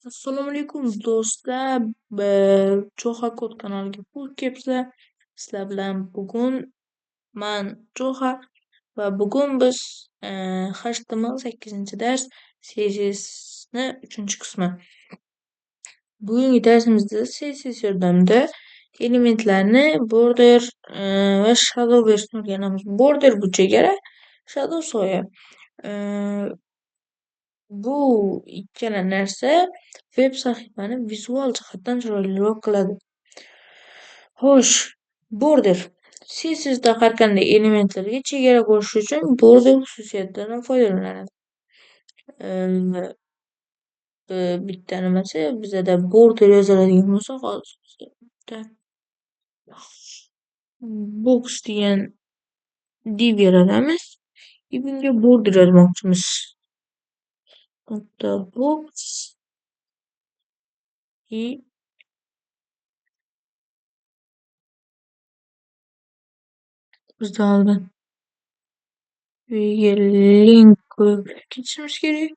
Assalomu alaykum do'stlar. Jo'xa Kod kanaliga xush kelibsizlar. Sizlar bilan bugun man Jo'xa va bugun biz HTML 8 dars CSS'ni 3-qismi. Bugungi darsimizda CSS yordamida elementlarni border va shadow berishni o'rganamiz. Border bu chegara, shadow soya. Bu ikkala narsa veb sahifani vizual jihatdan chiroyliroq qiladi. Xo'sh, border CSS'da har qanday elementlarga chegara qo'yish uchun border xususiyatidan foydalanadi. Bitta nimasi bizada border yoziladigan bo'lsa, hozir box degan div yaratamiz. Bunga border yozmoqchimiz. Box и bizda oldin link qo'yib ketishimiz kerak.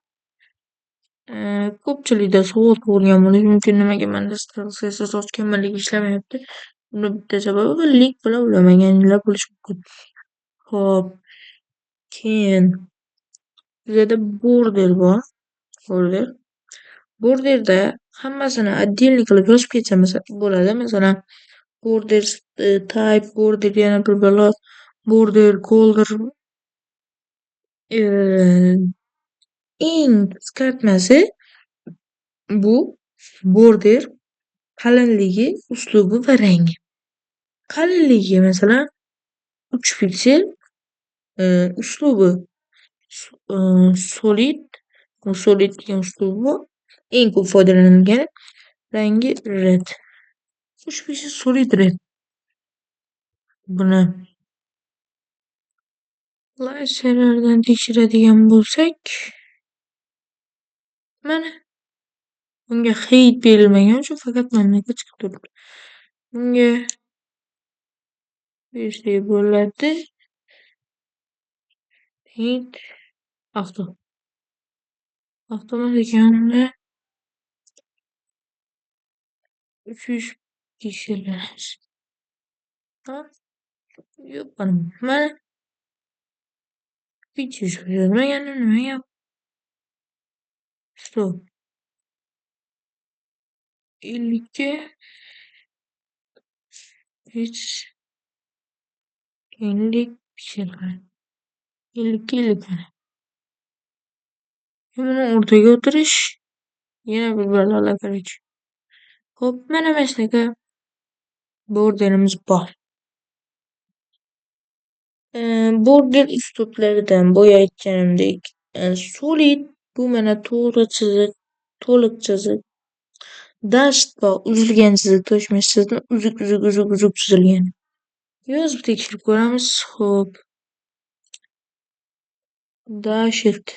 Ko'pchilikda savol tug'ilgan bo'lishi mumkin, nimaga menda CSS ochganmanligi ishlamayapti. Buni bitta sababi link bilan ulamaganlar bo'lishi mumkin. Xo'p, keyin bizada border bor. Borderda hammasini отдельно qilib yozib ketsa bo'ladi. Masalan, border type, border yana bir balo, border color. Eng qisqartmasi bu border qalinligi, uslubi va rangi. Qalinligi masalan 3 piksel, uslubi solid degan uslubi bor. Eng ko'p foydalanilgani rangi red. 3 piksel solid red. Buni laserlardan tekshiradigan bo'lsak, mana bunga heyt berilmagan uchun faqat mana chiqib turibdi. Bunga bersak bo'ladi. Heyt avtomatikanda 300 piksellar. Yo'q, mana 300 yozmagan nima gap? Stop. 50 ga hech 50 piksellar. 50 mana. Buni o'rtaga o'tirish yana bir balolar qaraychi. Xo'p, mana shunaqa borderimiz bor. Border uslublaridan boya aytganimdek, solid bu mana to'g'ri chiziq, to'liq chiziq. Dasht va uzilgan chiziq, toshmash chiziqni uzuk chizilgan. Yozib tekshirib ko'ramiz. Xo'p. Dasht.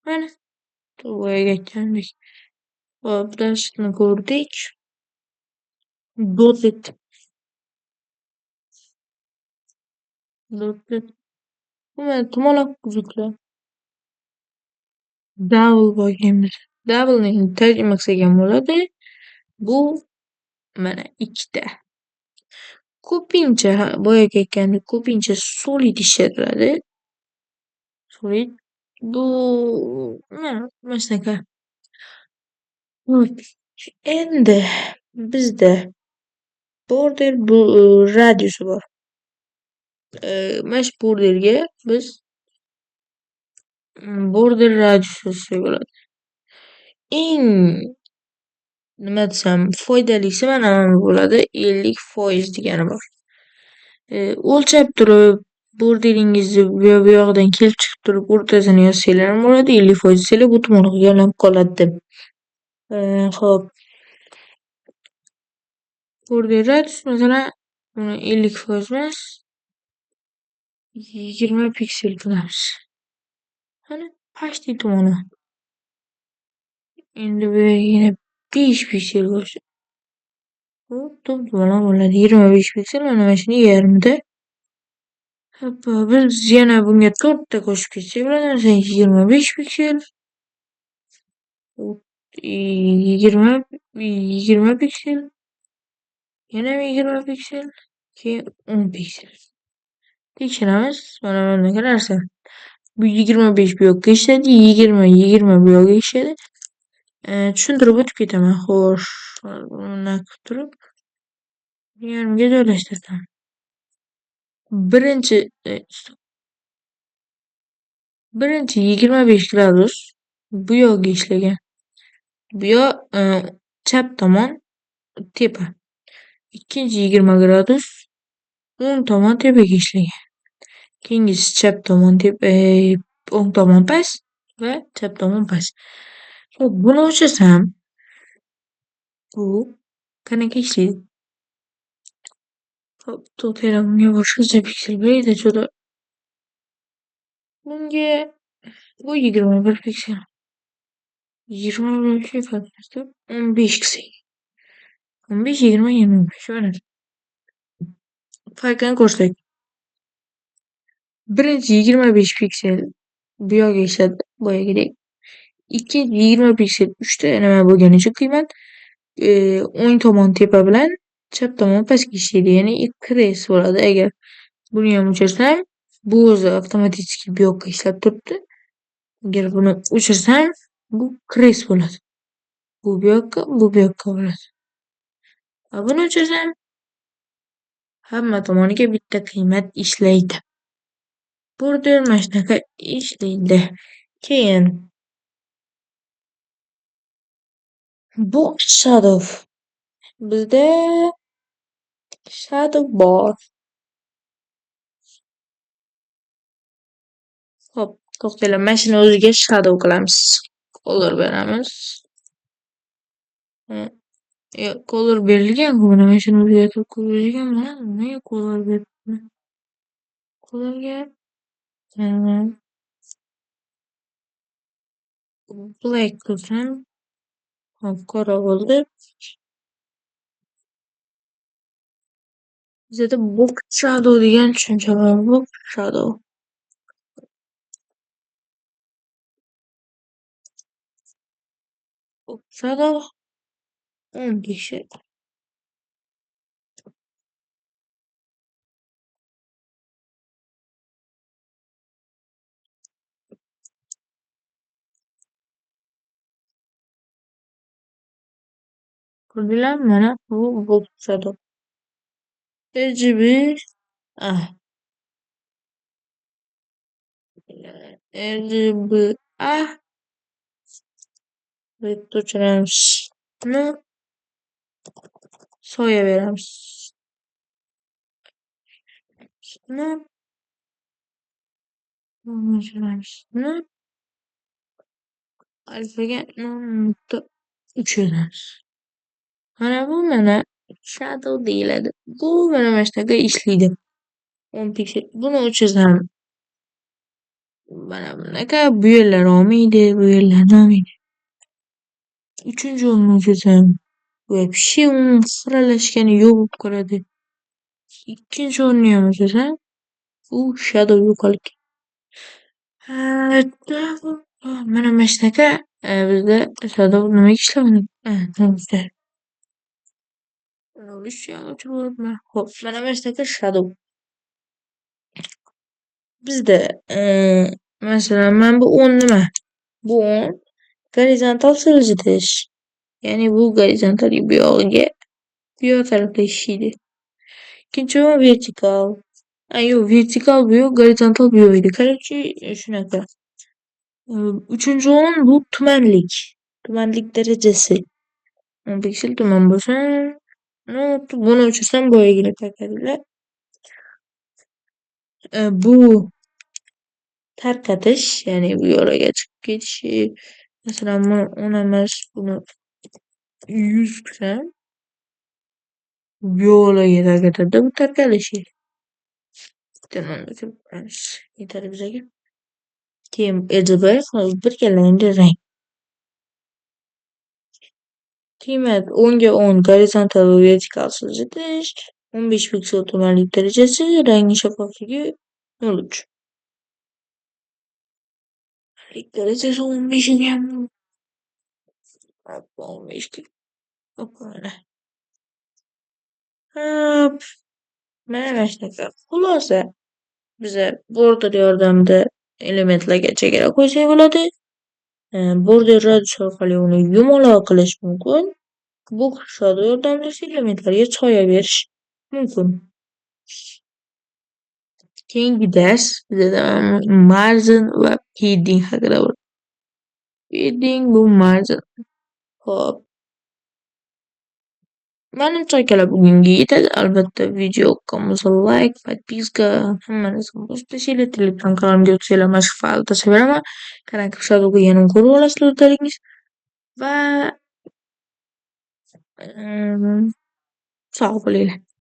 Mana boyaga aytgandek. Xo'p, dashtni ko'rdik. Dotlet. Bu mana tumaloq uzuklar. Double bo'lganmiz. Double'ni tarjima qilgan bo'ladi. Bu mana ikkita. Ko'pincha boyaga aytgandek, ko'pincha solid ishlatiladi. Solid bu mana shunaqa. Endi bizda border bu radiusi bor. Mana shu borderga biz border radiusi bo'ladi. Eng nima desam, foydalisi mana bo'ladi. 50% degani bor. O'lchab turib borderingizni bu yoqdan kelib chiqib turib o'rtasini yozsanglar ham bo'ladi. 50% desanglar bu tumaloq yalanib qoladi deb. Xo'p. Border radius masalan buni 50% emas, 20 piksel qilamiz. Mana почти tumaloq. Endi bu yana 5 piksel bo'lsa. Bu tumaloq bo'ladi. 25 piksel mana shuni yarmida Hoppa, biz yana bunga 4 ta qo'shib ketsak bo'ladi. Masalan, 25 piksel, 20 20 piksel, yana 20 piksel, keyin 10 piksel. Tekshiramiz. Mana bunaqa narsa. Bu 25 bu yoqqa ishladi, 20 bu yoqqa ishladi. Tushuntirib o'tib ketaman. Xo'sh, buni qilib turib, yarimga joylashtirdim. Birinchi birinchi 25 gradus bu yoqqa ishlagan. Bu yoq chap tomon tepa. Ikkinchi 20 gradus o'ng tomon tepaga ishlagan. Keyingisi chap tomon o'ng tomon past va chap tomon past. Xo'p, buni o'chirsam bu qanaqa ishlaydi? Hop, to'xtanglar, bunga boshqacha piksel beraylik cho'da. Bunga bu 21 piksel. 21 ifodalashtirib 15 qilsak. 15, 20, 25 mana. Farqini ko'rsak. Birinchi 25 piksel bu yoqqa ishladi, boyagidek. Ikkinchi 20 piksel 3 ta nima bo'lgani uchun qiymat o'ng tomon tepa bilan chap tomon pastga ishlaydi. Ya'ni kres bo'ladi. Agar buni ham o'chirsam, bu o'zi avtomatik bu yoqqa ishlab turibdi. Agar buni o'chirsam, bu kres bo'ladi. Bu yoqqa bo'ladi. Va buni o'chirsam, hamma tomoniga bitta qiymat ishlaydi. Border mana shunaqa ishlaydi. Keyin box shadow. Bizda shadow bor. Hop, to'xtanglar, mana shuni o'ziga shadow qilamiz. Color beramiz. Yo'q, color berilgan-ku, mana shuni o'zgartirib qo'yilgan mana. Nega color beribdi? Colorga black qilsam, hop, qora bo'ldi. Bizda box shadow degan tushuncha bor. Box shadow. Box shadow 10 piksel. Ko'rdinglarmi? Mana bu box shadow. RGB RGBA bitta o'chiramiz. Buni soya beramiz. Buni o'chiramiz. Buni alfaga 0.3 yozamiz. Mana bu mana shadow deyiladi. Bu mana shunaqa ishlaydi. 10 piksel. Buni o'chirsam, mana bunaqa bu yerlar olmaydi, bu yerlar olmaydi. Uchinchi o'rinni o'chirsam, вообще xiralashgani yo'q bo'lib qoladi. Ikkinchi o'rinni ham o'chirsam, u shadow yo'qolib mana shunaqa bizda shadow nimaga ishlamadi? Xo'p, mana shunaqa shadow. Bizda masalan, mana bu 10 nima? Bu 10 gorizontal siljitish. Ya'ni bu gorizontal bu yog'iga, bu yoq tarafga ishlaydi. Ikkinchi o'rin vertikal. Yo'q, vertikal bu yoq, gorizontal bu yoq edi. Короче, shunaqa. Uchinchi o'rin bu tumanlik. Tumanlik darajasi. 10 piksel tuman bo'lsa, buni o'chirsam boyagini qaytadilar. Bu tarqatish, ya'ni bu yo'laga chiqib ketishi. Masalan, buni 10 emas, buni 100 qilsam, bu yo'laga tarqatadi bu tarqalishi. Yetadi bizaga. Keyin RGB birgalarida rang. Qiymat 10 ga 10 gorizontal va vertikal siljitish, 15 piksel tumanlik darajasi, rangning shaffofligi 03. Darajasi 15 ekan. 15 mana. Ha, mana shunaqa. Xulosa biza border yordamida elementlarga chegara qo'ysak bo'ladi. Border radius orqali uni yumaloq qilish mumkin. Bu qushlar yordamida elementlarga soya berish mumkin. Keyingi dars bizada margin va padding haqida bor. Padding bu margin. Hop. Manimcha akalar bugunga yetadi. Albatta video yoqqan like, подписка, hamma narsa bosib tashlanglar. Telegram kanalimga o'tsanglar mana shu faylni tashlab beraman. Qanaqa qushlar o'qiganini ko'rib olasizlar o'zlaringiz. Va sog' bo'linglar.